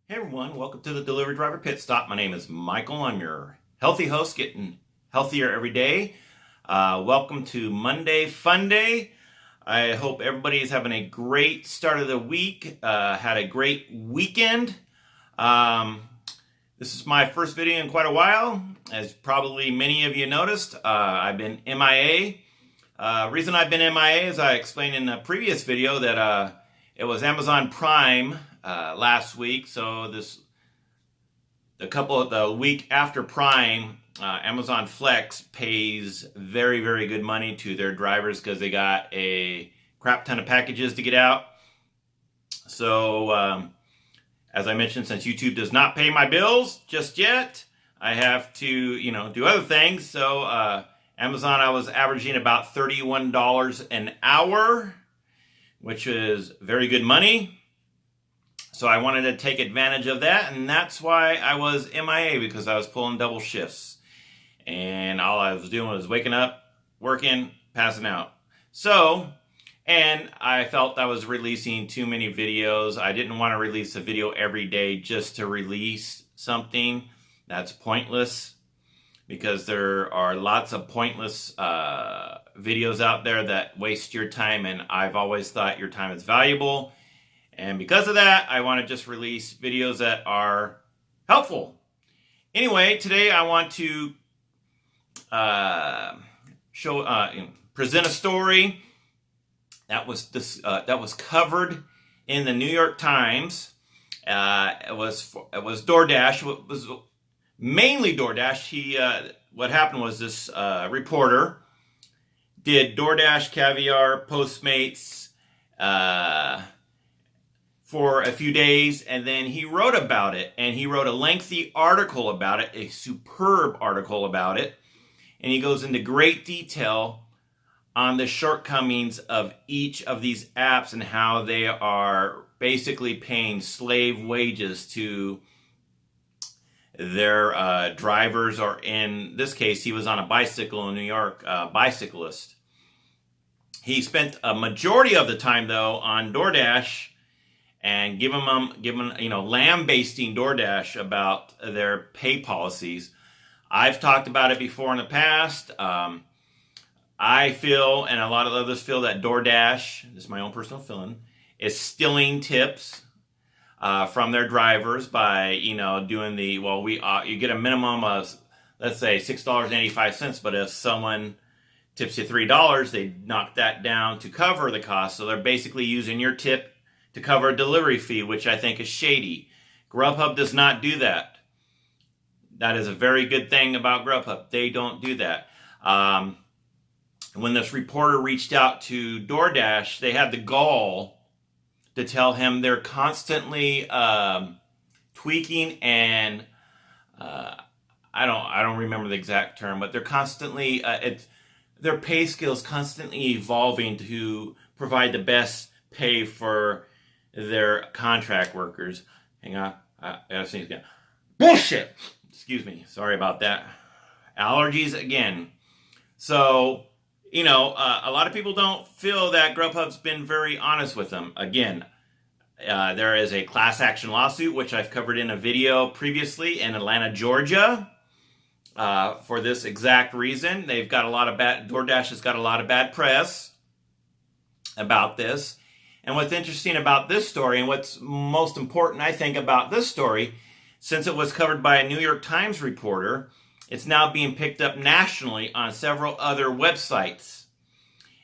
Hey everyone, welcome to the Delivery Driver Pit Stop. My name is Michael. I'm your healthy host, getting healthier every day. Welcome to Monday Fun Day. I hope everybody is having a great start of the week, had a great weekend. This is my first video in quite a while. As probably many of you noticed, I've been MIA. Reason I've been MIA is I explained in a previous video that it was Amazon Prime last week. So the week after Prime, Amazon Flex pays very, very good money to their drivers because they got a crap ton of packages to get out. So as I mentioned, since YouTube does not pay my bills just yet, I have to, do other things. So Amazon, I was averaging about $31 an hour, which is very good money. So I wanted to take advantage of that, and that's why I was MIA, because I was pulling double shifts. And all I was doing was waking up, working, passing out. So, and I felt I was releasing too many videos. I didn't want to release a video every day just to release something. That's pointless, because there are lots of pointless videos out there that waste your time, and I've always thought your time is valuable. And because of that, I want to just release videos that are helpful. Anyway, today I want to present a story that was covered in the New York Times. It was DoorDash. It was mainly DoorDash. What happened was this reporter did DoorDash, Caviar, Postmates, for a few days, and then he wrote about it, and he wrote a lengthy article about it, a superb article about it, and he goes into great detail on the shortcomings of each of these apps and how they are basically paying slave wages to their drivers, or in this case, he was on a bicycle in New York, bicyclist. He spent a majority of the time, though, on DoorDash, and giving lambasting DoorDash about their pay policies. I've talked about it before in the past. I feel, and a lot of others feel, that DoorDash, this is my own personal feeling, is stealing tips from their drivers by, doing you get a minimum of, let's say, $6.85, but if someone tips you $3, they knock that down to cover the cost. So they're basically using your tip to cover a delivery fee, which I think is shady. Grubhub does not do that. That is a very good thing about Grubhub. They don't do that. When this reporter reached out to DoorDash, they had the gall to tell him they're constantly tweaking and I don't remember the exact term, but they're constantly their pay scale is constantly evolving to provide the best pay for their contract workers. Hang on, I gotta sneeze again. Bullshit! Excuse me, sorry about that. Allergies again. So, a lot of people don't feel that Grubhub's been very honest with them. Again, there is a class action lawsuit, which I've covered in a video previously, in Atlanta, Georgia, for this exact reason. DoorDash has got a lot of bad press about this. And what's interesting about this story, and what's most important, I think, about this story, since it was covered by a New York Times reporter, it's now being picked up nationally on several other websites.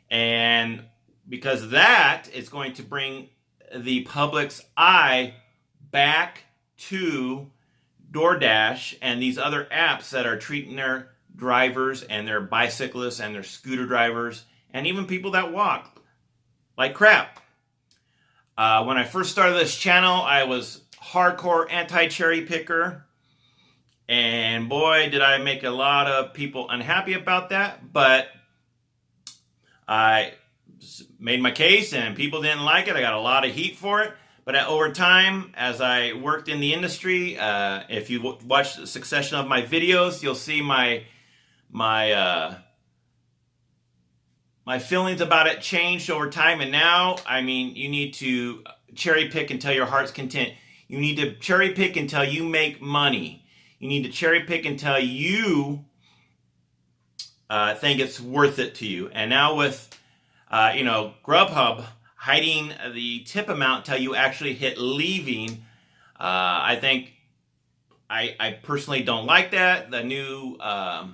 And because of that, it's going to bring the public's eye back to DoorDash and these other apps that are treating their drivers and their bicyclists and their scooter drivers and even people that walk like crap. When I first started this channel, I was hardcore anti-cherry picker. And boy, did I make a lot of people unhappy about that. But I made my case and people didn't like it. I got a lot of heat for it. But over time, as I worked in the industry, if you watch the succession of my videos, you'll see my feelings about it changed over time. And now, you need to cherry pick until your heart's content. You need to cherry pick until you make money. You need to cherry pick until you think it's worth it to you. And now with, Grubhub hiding the tip amount until you actually hit leaving, I think I personally don't like that. The new, the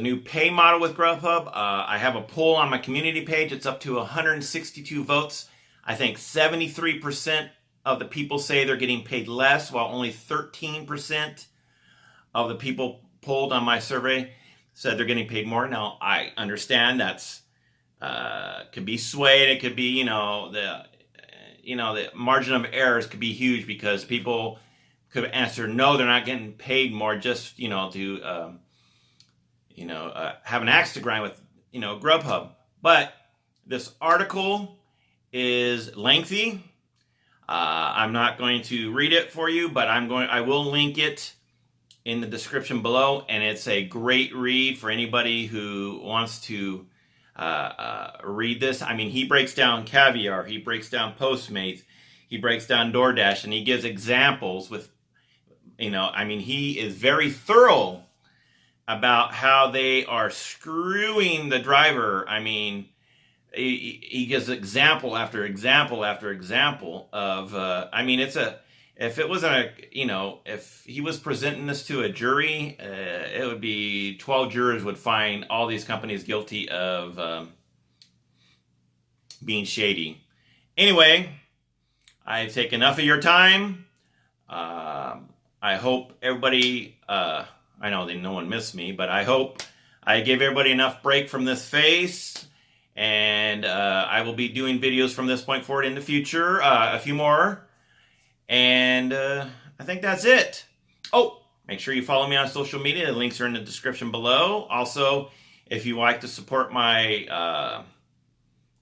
new pay model with Grubhub. I have a poll on my community page. It's up to 162 votes. I think 73% of the people say they're getting paid less, while only 13% of the people polled on my survey said they're getting paid more. Now, I understand that's could be swayed. It could be, the margin of errors could be huge because people could answer no, they're not getting paid more just, to have an axe to grind with, Grubhub. But this article is lengthy. I'm not going to read it for you, but I will link it in the description below, and it's a great read for anybody who wants to read this. I mean, he breaks down Caviar, he breaks down Postmates, he breaks down DoorDash, and he gives examples with, he is very thorough about how they are screwing the driver. I mean, he gives example after example after example of, if it wasn't if he was presenting this to a jury, it would be 12 jurors would find all these companies guilty of being shady. Anyway, I take enough of your time. I hope everybody, I know that no one missed me, but I hope I gave everybody enough break from this face. And I will be doing videos from this point forward in the future, a few more. And I think that's it. Oh, make sure you follow me on social media. The links are in the description below. Also, if you like to support my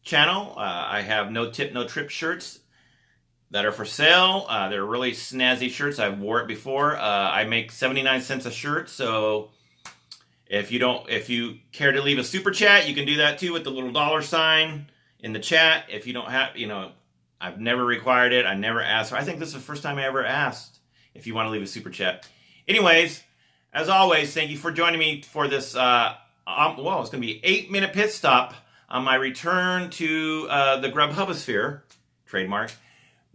channel, I have no tip, no trip shirts that are for sale. They're really snazzy shirts. I've wore it before. I make 79 cents a shirt, so if you care to leave a super chat, you can do that too with the little $ in the chat. If you don't have, I've never required it. I never asked. I think this is the first time I ever asked if you want to leave a super chat. Anyways, as always, thank you for joining me for this, it's going to be 8-minute pit stop on my return to the Grubhubosphere, trademark.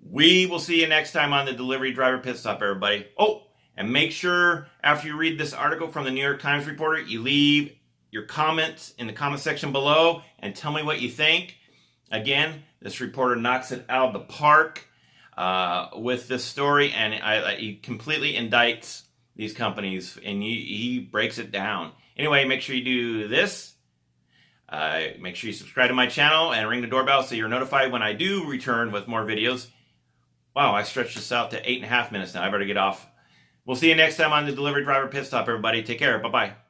We will see you next time on the Delivery Driver Pit Stop, everybody. Oh, and make sure after you read this article from the New York Times reporter, you leave your comments in the comment section below and tell me what you think. Again, this reporter knocks it out of the park with this story, and he completely indicts these companies, and he breaks it down. Anyway, make sure you do this. Make sure you subscribe to my channel and ring the doorbell so you're notified when I do return with more videos. Wow, I stretched this out to 8.5 minutes now. I better get off. We'll see you next time on the Delivery Driver Pit Stop, everybody. Take care. Bye-bye.